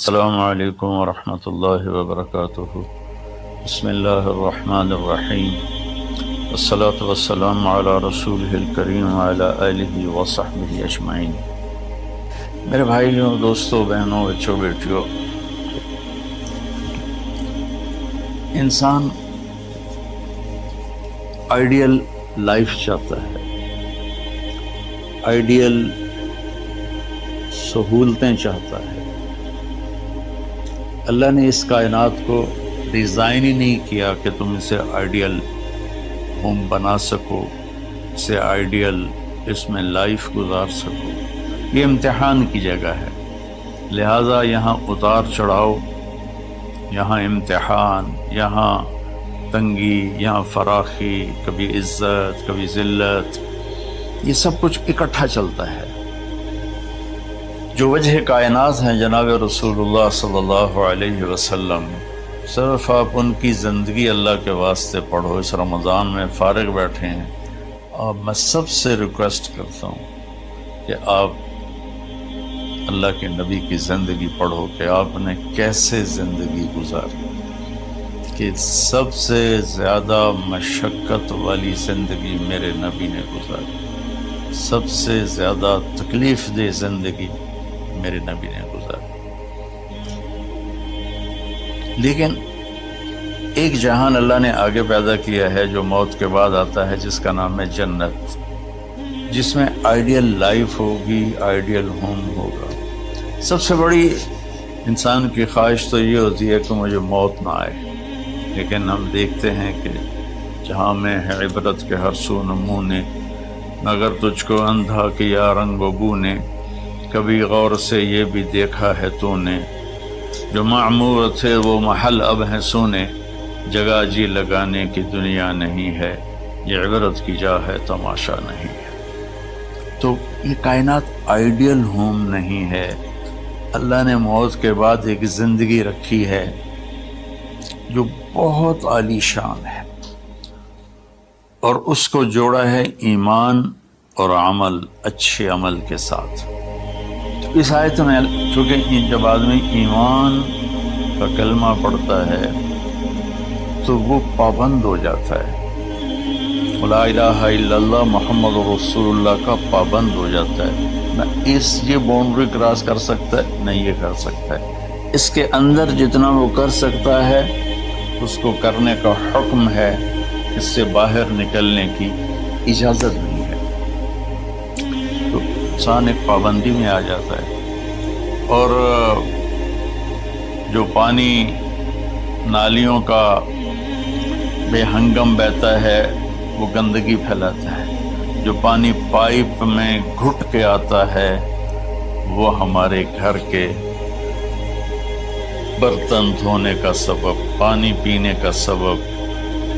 السلام علیکم ورحمۃ اللہ وبرکاتہ۔ بسم اللہ الرحمن الرحیم، والصلاة والسلام علی رسولہ الکریم وعلی آلہ وصحبہ اجمعین۔ میرے بھائیوں، دوستوں، بہنوں، بچوں، بیٹیوں، انسان آئیڈیل لائف چاہتا ہے، آئیڈیل سہولتیں چاہتا ہے۔ اللہ نے اس کائنات کو ڈیزائن ہی نہیں کیا کہ تم اسے آئیڈیل ہوم بنا سکو، اسے آئیڈیل اس میں لائف گزار سکو۔ یہ امتحان کی جگہ ہے، لہٰذا یہاں اتار چڑھاؤ، یہاں امتحان، یہاں تنگی، یہاں فراخی، کبھی عزت، کبھی ذلت، یہ سب کچھ اکٹھا چلتا ہے۔ جو وجہ کائنات ہیں جناب رسول اللہ صلی اللہ علیہ وسلم، صرف آپ ان کی زندگی اللہ کے واسطے پڑھو۔ اس رمضان میں فارغ بیٹھے ہیں، اور میں سب سے ریکویسٹ کرتا ہوں کہ آپ اللہ کے نبی کی زندگی پڑھو کہ آپ نے کیسے زندگی گزاری، کہ سب سے زیادہ مشقت والی زندگی میرے نبی نے گزاری، سب سے زیادہ تکلیف دہ زندگی میرے نبی نے گزاری۔ لیکن ایک جہان اللہ نے آگے پیدا کیا ہے جو موت کے بعد آتا ہے، جس کا نام ہے جنت، جس میں آئیڈیل لائف ہوگی، آئیڈیل ہوم ہوگا۔ سب سے بڑی انسان کی خواہش تو یہ ہوتی ہے کہ مجھے موت نہ آئے، لیکن ہم دیکھتے ہیں کہ جہاں میں ہے عبرت کے ہر سو نمونے، مگر تجھ کو اندھا کیا رنگ و بو نے، کبھی غور سے یہ بھی دیکھا ہے تو نے، جو معمور تھے وہ محل اب ہیں سونے، جگہ جی لگانے کی دنیا نہیں ہے، یہ عبرت کی جا ہے تماشا نہیں ہے۔ تو یہ کائنات آئیڈیل ہوم نہیں ہے۔ اللہ نے موت کے بعد ایک زندگی رکھی ہے جو بہت عالی شان ہے، اور اس کو جوڑا ہے ایمان اور عمل، اچھے عمل کے ساتھ۔ اس آیت میں چونکہ جب آدمی ایمان کا کلمہ پڑھتا ہے تو وہ پابند ہو جاتا ہے، لا الہ الا اللہ محمد رسول اللہ کا پابند ہو جاتا ہے۔ نہ یہ باؤنڈری کراس کر سکتا ہے، نہ یہ کر سکتا ہے۔ اس کے اندر جتنا وہ کر سکتا ہے اس کو کرنے کا حکم ہے، اس سے باہر نکلنے کی اجازت نہیں ہے۔ تو انسان ایک پابندی میں آ جاتا ہے، اور جو پانی نالیوں کا بے ہنگم بہتا ہے وہ گندگی پھیلاتا ہے، جو پانی پائپ میں گھٹ کے آتا ہے وہ ہمارے گھر کے برتن دھونے کا سبب، پانی پینے کا سبب،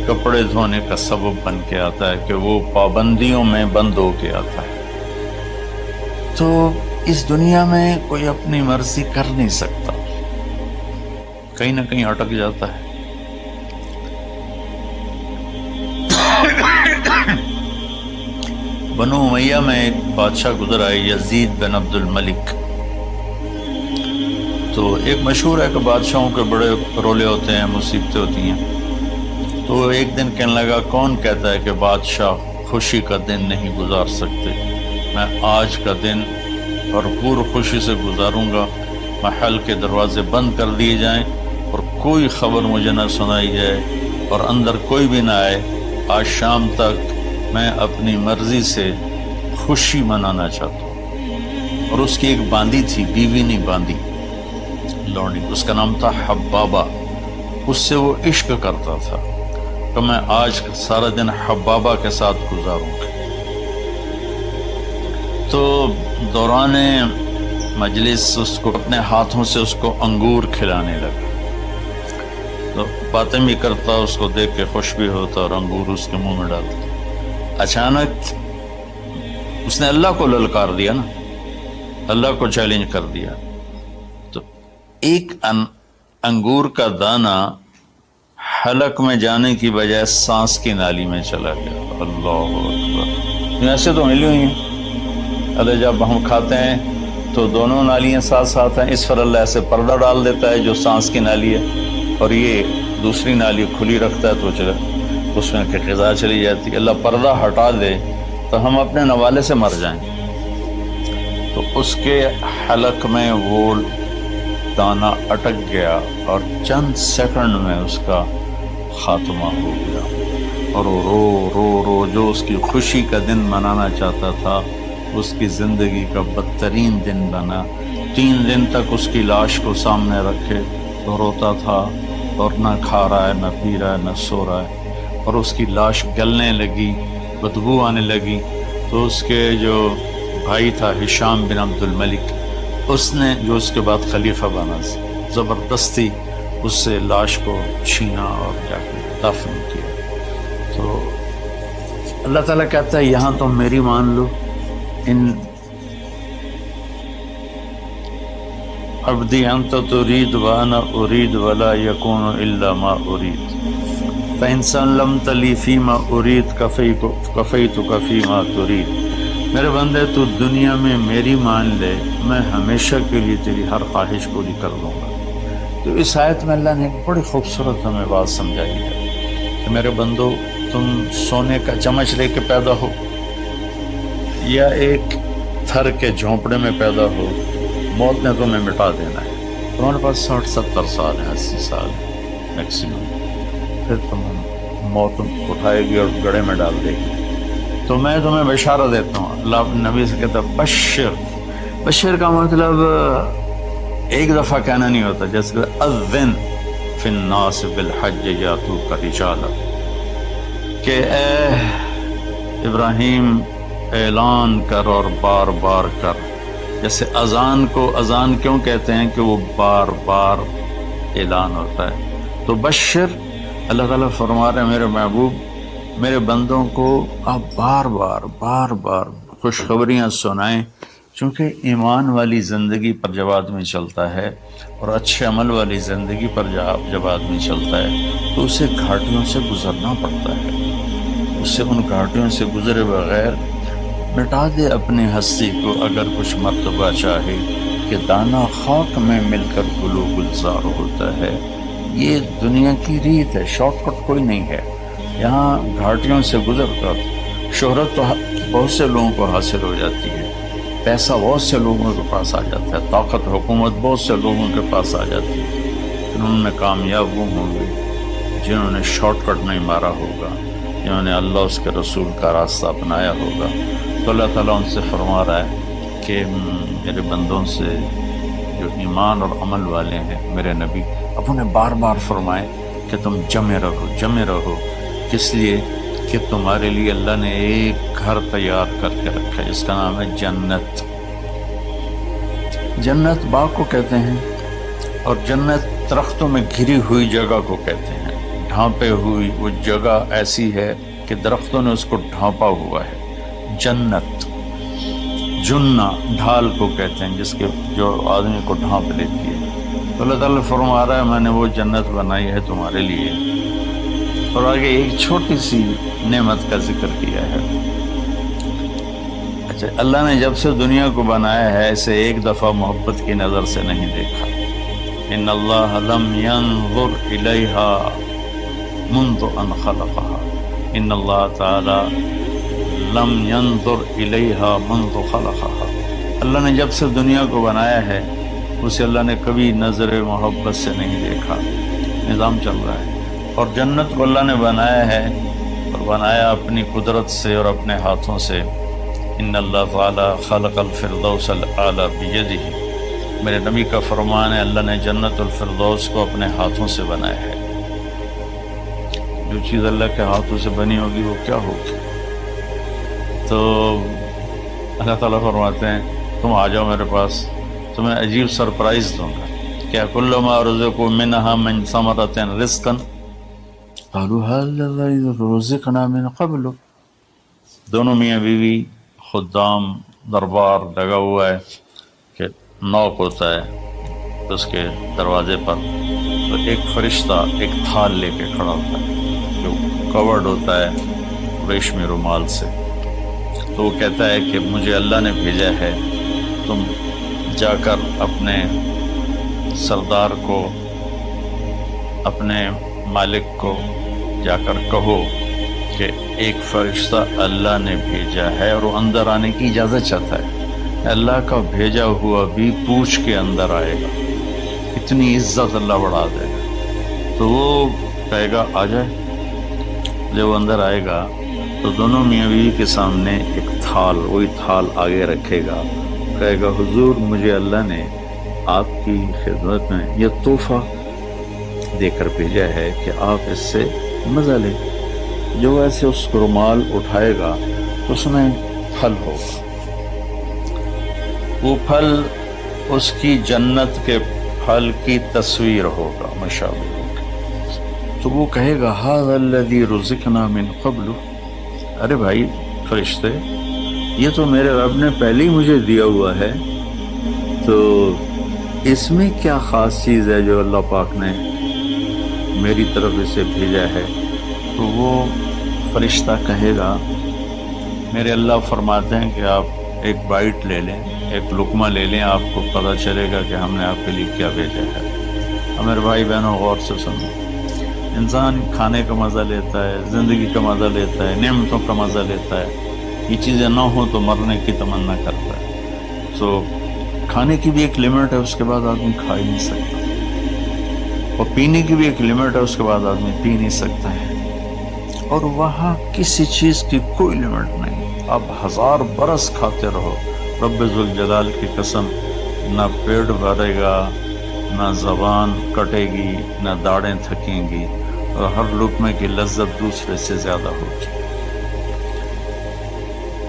کپڑے دھونے کا سبب بن کے آتا ہے، کہ وہ پابندیوں میں بند ہو کے آتا ہے۔ تو اس دنیا میں کوئی اپنی مرضی کر نہیں سکتا، کہیں نہ کہیں اٹک جاتا ہے۔ بنو امیہ میں ایک بادشاہ گزر آئے، یزید بن عبد الملک۔ تو ایک مشہور ہے کہ بادشاہوں کے بڑے رولے ہوتے ہیں، مصیبتیں ہوتی ہیں۔ تو ایک دن کہنے لگا، کون کہتا ہے کہ بادشاہ خوشی کا دن نہیں گزار سکتے؟ میں آج کا دن بھرپور خوشی سے گزاروں گا، محل کے دروازے بند کر دیے جائیں اور کوئی خبر مجھے نہ سنائی جائے، اور اندر کوئی بھی نہ آئے۔ آج شام تک میں اپنی مرضی سے خوشی منانا چاہتا ہوں۔ اور اس کی ایک باندی تھی، بیوی نہیں باندی، لونڈی، اس کا نام تھا حبابہ۔ اس سے وہ عشق کرتا تھا کہ میں آج سارا دن حبابہ کے ساتھ گزاروں گا۔ تو دوران مجلس اس کو اپنے ہاتھوں سے اس کو انگور کھلانے لگا، تو باتیں بھی کرتا، اس کو دیکھ کے خوش بھی ہوتا، اور انگور اس کے منہ میں ڈالتا۔ اچانک اس نے اللہ کو للکار دیا نا، اللہ کو چیلنج کر دیا، تو ایک انگور کا دانہ حلق میں جانے کی بجائے سانس کی نالی میں چلا گیا۔ اللہ اکبر! ایسے تو ملی ہوئی ہیں، اللہ جب ہم کھاتے ہیں تو دونوں نالیاں ساتھ ساتھ ہیں، اس پر اللہ ایسے پردہ ڈال دیتا ہے جو سانس کی نالی ہے، اور یہ دوسری نالی کھلی رکھتا ہے تو چلے اس میں کہ غذا چلی جاتی ہے۔ اللہ پردہ ہٹا دے تو ہم اپنے نوالے سے مر جائیں۔ تو اس کے حلق میں وہ دانہ اٹک گیا اور چند سیکنڈ میں اس کا خاتمہ ہو گیا، اور وہ رو رو رو جو اس کی خوشی کا دن منانا چاہتا تھا اس کی زندگی کا بدترین دن بنا۔ 3 دن تک اس کی لاش کو سامنے رکھے تو روتا تھا، اور نہ کھا رہا ہے، نہ پی رہا ہے، نہ سو رہا ہے، اور اس کی لاش گلنے لگی، بدبو آنے لگی۔ تو اس کے جو بھائی تھا ہشام بن عبد الملک، اس نے جو اس کے بعد خلیفہ بنا، زبردستی اس سے لاش کو چھینا اور جا کے دفن کیا۔ تو اللہ تعالیٰ کہتا ہے یہاں تم میری مان لو، ان عبدی انت ترید وانا ارید ولا یکون الا ما ارید فإن سلمت لی فیما ارید کفیتک فیما ترید۔ میرے بندے تو دنیا میں میری مان لے، میں ہمیشہ کے لیے تیری ہر خواہش پوری کر لوں گا۔ تو اس آیت میں اللہ نے ایک بڑی خوبصورت ہمیں بات سمجھائی ہے کہ میرے بندو، تم سونے کا چمچ لے کے پیدا ہو یا ایک تھر کے جھونپڑے میں پیدا ہو، موت نے تمہیں مٹا دینا ہے۔ تمہارے پاس 60-70 سال ہیں، 80 سال میکسیمم، پھر موت اٹھائے گی اور گڑھے میں ڈال دے گی۔ تو میں تمہیں بشارت دیتا ہوں، اللہ نبی سے کہتا ہے بشر کا مطلب ایک دفعہ کہنا نہیں ہوتا، جیسے اذن فی الناس بالحج یاتوک رجالا، کہ اے ابراہیم اعلان کر اور بار بار کر۔ جیسے اذان کو اذان کیوں کہتے ہیں کہ وہ بار بار اعلان ہوتا ہے۔ تو بشر، اللہ تعالیٰ فرما رہے ہیں میرے محبوب، میرے بندوں کو آپ بار بار خوشخبریاں سنائیں، چونکہ ایمان والی زندگی پر جب آدمی چلتا ہے اور اچھے عمل والی زندگی پر جب آدمی چلتا ہے تو اسے گھاٹیوں سے گزرنا پڑتا ہے۔ اسے ان گھاٹیوں سے گزرے بغیر مٹا دے اپنی ہستی کو اگر کچھ مرتبہ چاہے، کہ دانہ خاک میں مل کر گلو گلزار ہوتا ہے۔ یہ دنیا کی ریت ہے، شارٹ کٹ کوئی نہیں ہے۔ یہاں گھاٹیوں سے گزر کر شہرت تو بہت سے لوگوں کو حاصل ہو جاتی ہے، پیسہ بہت سے لوگوں کے پاس آ جاتا ہے، طاقت حکومت بہت سے لوگوں کے پاس آ جاتی ہے، ان میں کامیاب وہ ہوں گے جنہوں نے شارٹ کٹ نہیں مارا ہوگا، جنہوں نے اللہ اس کے رسول کا راستہ اپنایا ہوگا۔ تو اللہ تعالیٰ ان سے فرما رہا ہے کہ میرے بندوں سے جو ایمان اور عمل والے ہیں، میرے نبی اب انہیں بار بار فرمائیں کہ تم جمے رہو، کس لیے کہ تمہارے لیے اللہ نے ایک گھر تیار کر کے رکھا ہے جس کا نام ہے جنت۔ جنت باغ کو کہتے ہیں، اور جنت درختوں میں گھری ہوئی جگہ کو کہتے ہیں۔ ڈھانپے ہوئی وہ جگہ ایسی ہے کہ درختوں نے اس کو ڈھانپا ہوا ہے۔ جنت جنہ ڈھال کو کہتے ہیں، جس کے جو آدمی کو ڈھانپ لیتی ہے۔ تو اللہ تعالیٰ فرما رہا ہے میں نے وہ جنت بنائی ہے تمہارے لیے، اور آگے ایک چھوٹی سی نعمت کا ذکر کیا ہے۔ اچھا، اللہ نے جب سے دنیا کو بنایا ہے اسے ایک دفعہ محبت کی نظر سے نہیں دیکھا۔ ان اللہ لم ينظر الیہا منذ ان خلقها، ان اللہ تعالی لم ينظر الیہا منذ خلقها، اللہ نے جب سے دنیا کو بنایا ہے اسے اللہ نے کبھی نظر محبت سے نہیں دیکھا۔ نظام چل رہا ہے، اور جنت کو اللہ نے بنایا ہے، اور بنایا اپنی قدرت سے اور اپنے ہاتھوں سے۔ ان اللہ تعالی خلق الفردوس الاعلی بیدہ، میرے نبی کا فرمان ہے اللہ نے جنت الفردوس کو اپنے ہاتھوں سے بنایا ہے۔ جو چیز اللہ کے ہاتھوں سے بنی ہوگی وہ کیا ہوگی؟ تو اللہ تعالیٰ فرماتے ہیں تم آ جاؤ میرے پاس، تمہیں عجیب سرپرائز دوں گا۔ کیا کل ما رزقوا منها من ثمرۃ رزقا قالوا هذا رزقنا من قبل، دونوں میاں بیوی خدام دربار لگا ہوا ہے کہ نوک ہوتا ہے اس کے دروازے پر، تو ایک فرشتہ ایک تھال لے کے کھڑا ہوتا ہے جو کورڈ ہوتا ہے ریشمی رومال سے، تو وہ کہتا ہے کہ مجھے اللہ نے بھیجا ہے، تم جا کر اپنے سردار کو، اپنے مالک کو جا کر کہو کہ ایک فرشتہ اللہ نے بھیجا ہے اور وہ اندر آنے کی اجازت چاہتا ہے، اللہ کا بھیجا ہوا بھی پوچھ کے اندر آئے گا، اتنی عزت اللہ بڑھا دے گا۔ تو وہ کہے گا آ جائے۔ جب وہ اندر آئے گا تو دونوں میاں بیوی کے سامنے ایک تھال، وہی تھال آگے رکھے گا، کہے گا حضور مجھے اللہ نے آپ کی خدمت میں یہ تحفہ دے کر بھیجا ہے کہ آپ اس سے مزہ لیں۔ جو ایسے اس رومال اٹھائے گا تو اس میں پھل ہوگا، وہ پھل اس کی جنت کے پھل کی تصویر ہوگا، مشابہ ہوگا۔ تو وہ کہے گا ھذا الذی رزقنا من قبل، ارے بھائی فرشتے یہ تو میرے رب نے پہلے ہی مجھے دیا ہوا ہے، تو اس میں کیا خاص چیز ہے جو اللہ پاک نے میری طرف اسے بھیجا ہے؟ تو وہ فرشتہ کہے گا میرے اللہ فرماتے ہیں کہ آپ ایک بائٹ لے لیں، ایک لقمہ لے لیں، آپ کو پتہ چلے گا کہ ہم نے آپ کے لیے کیا بھیجا ہے۔ اور میرے بھائی بہنوں غور سے سنو، انسان کھانے کا مزہ لیتا ہے، زندگی کا مزہ لیتا ہے، نعمتوں کا مزہ لیتا ہے، یہ چیزیں نہ ہوں تو مرنے کی تمنا کرتا ہے۔ تو کھانے کی بھی ایک لمٹ ہے، اس کے بعد آدمی کھا ہی نہیں سکتا، اور پینے کی بھی ایک لمٹ ہے، اس کے بعد آدمی پی نہیں سکتا ہے، اور وہاں کسی چیز کی کوئی لمٹ نہیں، آپ 1000 برس کھاتے رہو، رب ذوالجلال کی قسم نہ پیٹ بھرے گا، نہ زبان کٹے گی، نہ داڑیں تھکیں گی، اور ہر لقمے کی لذت دوسرے سے زیادہ ہوگی۔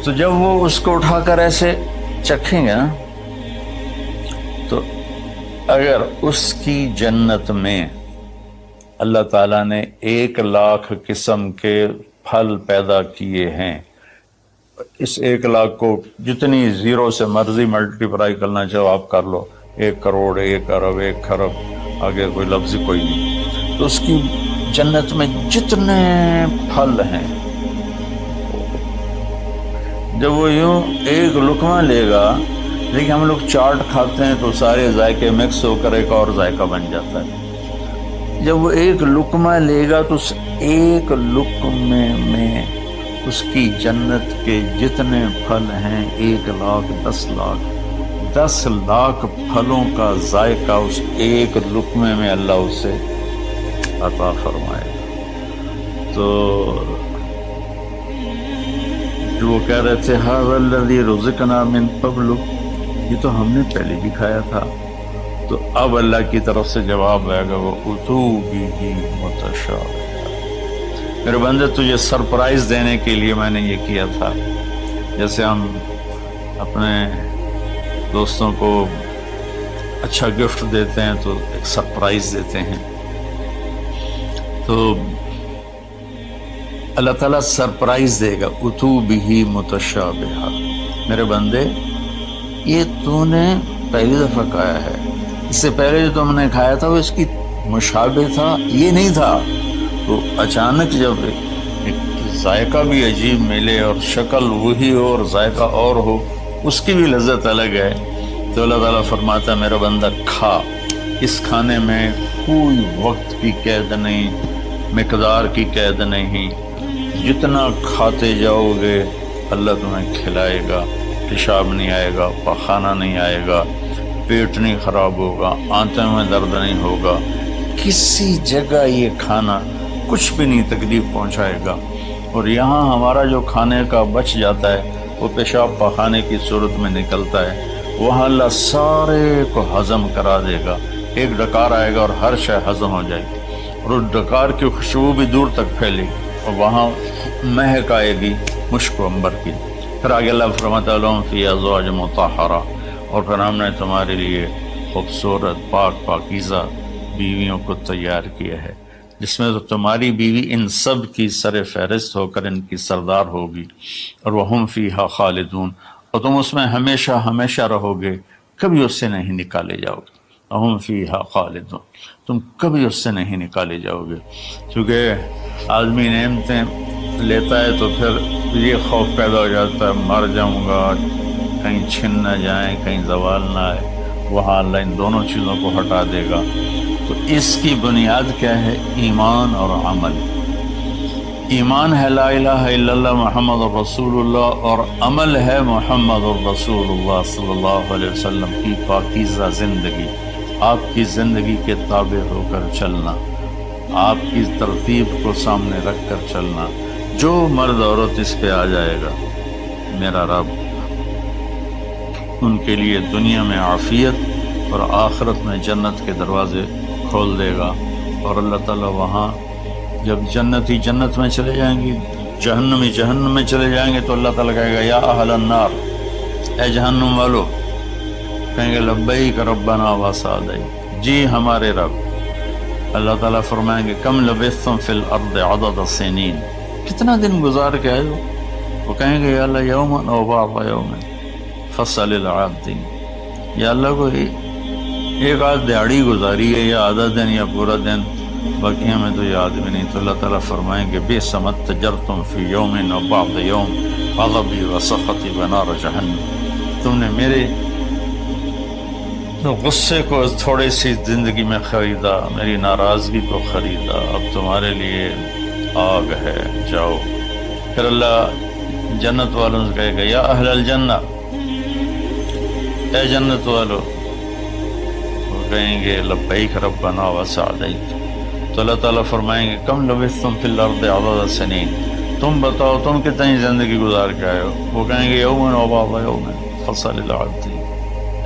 تو جب وہ اس کو اٹھا کر ایسے چکھیں گے نا، تو اگر اس کی جنت میں اللہ تعالیٰ نے 1,00,000 قسم کے پھل پیدا کیے ہیں، اس 1,00,000 کو جتنی زیرو سے مرضی ملٹیپلائی کرنا چاہو آپ کر لو، 1 کروڑ، 1 ارب، 1 خرب، آگے کوئی لفظ کوئی نہیں۔ تو اس کی جنت میں جتنے پھل ہیں، جب وہ یوں ایک لقمہ لے گا، لیکن ہم لوگ چاٹ کھاتے ہیں تو سارے ذائقے مکس ہو کر ایک اور ذائقہ بن جاتا ہے۔ جب وہ ایک لقمہ لے گا تو اس ایک لقمے میں اس کی جنت کے جتنے پھل ہیں 1,00,000، 10,00,000 پھلوں کا ذائقہ اس ایک لقمے میں اللہ اسے عطا فرمائے گا۔ تو جو وہ کہہ رہے تھے ھذا الذی رزقنا من قبل، یہ تو ہم نے پہلے بھی کھایا تھا، تو اب اللہ کی طرف سے جواب آئے گا وہ اتو بہ متشابہ، میرے بندے تجھے سرپرائز دینے کے لیے میں نے یہ کیا تھا۔ جیسے ہم اپنے دوستوں کو اچھا گفٹ دیتے ہیں تو ایک سرپرائز دیتے ہیں، تو اللہ تعالیٰ سرپرائز دے گا اتو بہ متشابہ، میرے بندے یہ تو نے پہلی دفعہ کھایا ہے، اس سے پہلے جو تم نے کھایا تھا وہ اس کی مشابہ تھا، یہ نہیں تھا۔ تو اچانک جب ایک ذائقہ بھی عجیب ملے اور شکل وہی ہو اور ذائقہ اور ہو، اس کی بھی لذت الگ ہے، تو اللہ تعالیٰ فرماتا ہے میرا بندہ کھا، اس کھانے میں کوئی وقت کی قید نہیں، مقدار کی قید نہیں، جتنا کھاتے جاؤ گے اللہ تمہیں کھلائے گا، پیشاب نہیں آئے گا، پاخانہ نہیں آئے گا، پیٹ نہیں خراب ہوگا، آنتوں میں درد نہیں ہوگا، کسی جگہ یہ کھانا کچھ بھی نہیں تکلیف پہنچائے گا۔ اور یہاں ہمارا جو کھانے کا بچ جاتا ہے وہ پیشاب پاخانے کی صورت میں نکلتا ہے، وہاں اللہ سارے کو ہضم کرا دے گا، ایک ڈکار آئے گا اور ہر شے ہضم ہو جائے گی، اور اس ڈکار کی خوشبو بھی دور تک پھیلے گی، اور وہاں مہک آئے گی مشک و عنبر کی۔ پھر آگے اللہ فرماتا ہے لہم فیہا ازواج مطہرہ، اور پھر ہم نے تمہارے لیے خوبصورت پاک پاکیزہ بیویوں کو تیار کیا ہے، جس میں تو تمہاری بیوی ان سب کی سر فہرست ہو کر ان کی سردار ہوگی، اور وہم فیہا خالدون، اور تم اس میں ہمیشہ ہمیشہ رہو گے، کبھی اس سے نہیں نکالے جاؤ گے، وہم فیہا خالدون، تم کبھی اس سے نہیں نکالے جاؤ گے۔ کیونکہ آدمی نعمتیں لیتا ہے تو پھر یہ خوف پیدا ہو جاتا ہے مر جاؤں گا، کہیں چھن نہ جائیں، کہیں زوال نہ آئے، وہاں اللہ ان دونوں چیزوں کو ہٹا دے گا۔ تو اس کی بنیاد کیا ہے؟ ایمان اور عمل۔ ایمان ہے لا الہ الا اللہ محمد رسول اللہ، اور عمل ہے محمد رسول اللہ صلی اللہ علیہ وسلم کی پاکیزہ زندگی، آپ کی زندگی کے تابع ہو کر چلنا، آپ کی ترتیب کو سامنے رکھ کر چلنا۔ جو مرد عورت اس پہ آ جائے گا، میرا رب ان کے لیے دنیا میں عافیت اور آخرت میں جنت کے دروازے کھول دے گا۔ اور اللہ تعالیٰ وہاں جب جنتی جنت میں چلے جائیں گے، جہنمی جہنم میں چلے جائیں گے، تو اللہ تعالیٰ کہے گا یا اہل النار، اے جہنم والو، کہیں گے لبیک ربنا وسعدیک، جی ہمارے رب۔ اللہ تعالیٰ فرمائیں گے کم لبثتم فی الارض عدد السنین، کتنا دن گزار کے آئے ہو؟ وہ کہیں گے یا اللہ یوما او بعض یوم فصل العابدین، یا اللہ کو ایک آدھ دیہڑی گزاری ہے، یا آدھا دن یا پورا دن، باقی ہمیں تو یاد بھی نہیں۔ تو اللہ تعالیٰ فرمائیں گے بئس ما اتجرتم فی یوم او بعض یوم غضبی وسخطی ونار جہنم، تم نے میرے غصے کو تھوڑی سی زندگی میں خریدا، میری ناراضگی کو خریدا، اب تمہارے لیے آگ ہے، جاؤ۔ پھر اللہ جنت والوں سے کہے گا یا اہل الجنہ، اے جنت والو، وہ کہیں گے لبیک ربنا وسعدیک۔ تو اللہ تعالیٰ فرمائیں گے کم لبثتم فی الارض عدد السنین، تم بتاؤ تم کتنی زندگی گزار کے آئے ہو؟ وہ کہیں گے یوم و بعض یوم فصل العابدین،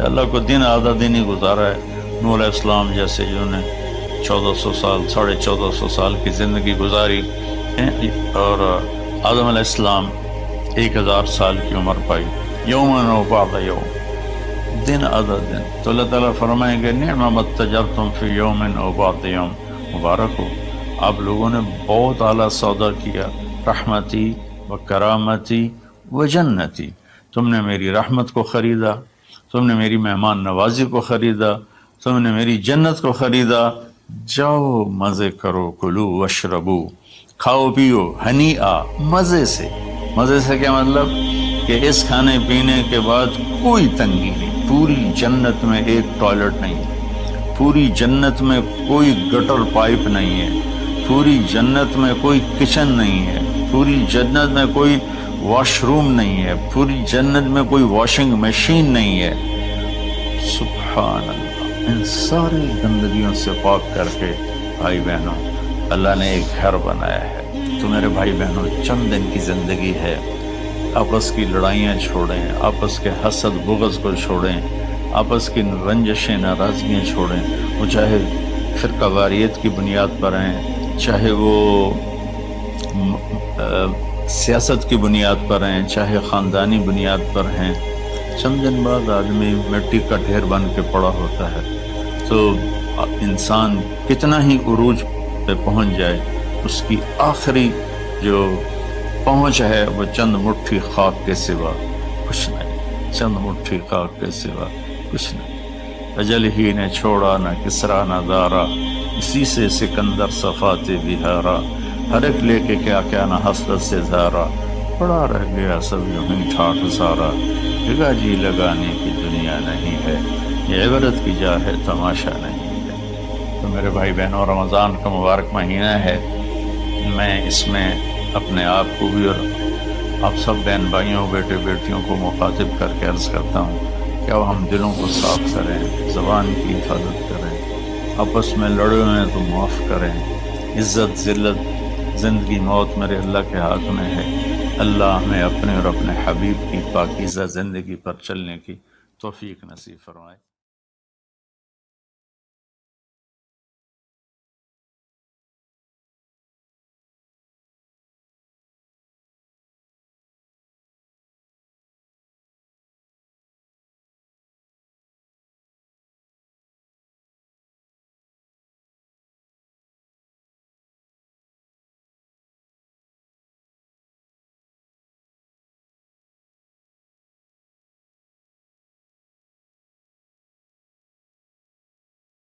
اللہ کو دن آدھا دن ہی گزارا ہے۔ نوح علیہ السلام جیسے جنہوں نے 1400 سال 1450 سال کی زندگی گزاری، اور آدم علیہ السلام 1000 سال کی عمر پائی، یوم و بعض یوم، دن آدھا دن۔ تو اللہ تعالیٰ فرمائیں گے نعم ما اتجرتم فی یوم و بعض یوم، مبارک ہو، آپ لوگوں نے بہت اعلیٰ سودا کیا، رحمتی و کرامتی و جنتی، تم نے میری رحمت کو خریدا، تم نے میری مہمان نوازی کو خریدا، تم نے میری جنت کو خریدا، جاؤ مزے کرو، کلو واشربو، کھاؤ پیو، ہنیئا، مزے سے۔ مزے سے کیا مطلب؟ کہ اس کھانے پینے کے بعد کوئی تنگی نہیں، پوری جنت میں ایک ٹوائلٹ نہیں ہے، پوری جنت میں کوئی گٹر پائپ نہیں ہے، پوری جنت میں کوئی کچن نہیں ہے، پوری جنت میں کوئی واش روم نہیں ہے، پوری جنت میں کوئی واشنگ مشین نہیں ہے۔ سبحان اللہ، ان ساری گندگیوں سے پاک کر کے بھائی بہنوں اللہ نے ایک گھر بنایا ہے۔ تو میرے بھائی بہنوں چند دن کی زندگی ہے، آپس کی لڑائیاں چھوڑیں، آپس کے حسد بغض کو چھوڑیں، آپس کی رنجشیں ناراضگیاں چھوڑیں، وہ چاہے فرقہ واریت کی بنیاد پر ہیں، چاہے وہ سیاست کی بنیاد پر ہیں، چاہے خاندانی بنیاد پر ہیں۔ چند دن بعد آدمی مٹی کا ڈھیر بن کے پڑا ہوتا ہے، تو انسان کتنا ہی عروج پہ پہنچ جائے، اس کی آخری جو پہنچ ہے وہ چند مٹھی خاک کے سوا کچھ نہیں، چند مٹھی خاک کے سوا کچھ نہیں۔ اجل ہی نے چھوڑا نہ کسرا نہ دارا، اسی سے سکندر صفات بہارا، ہر ایک لے کے کیا کیا نہ حسرت سے زارا، پڑا رہ گیا سب یوں ہی ٹھاٹ سارا، جگہ جی لگانے کی دنیا نہیں ہے، یہ عبرت کی جا ہے تماشا نہیں ہے۔ تو میرے بھائی بہنوں رمضان کا مبارک مہینہ ہے، میں اس میں اپنے آپ کو بھی اور آپ سب بہن بھائیوں بیٹے بیٹیوں کو مخاطب کر کے عرض کرتا ہوں کہ اب ہم دلوں کو صاف کریں، زبان کی حفاظت کریں، آپس میں لڑے ہوئے ہیں تو معاف کریں، عزت ذلت زندگی موت میرے اللہ کے ہاتھ میں ہے۔ اللہ ہمیں اپنے اور اپنے حبیب کی پاکیزہ زندگی پر چلنے کی توفیق نصیب فرمائے۔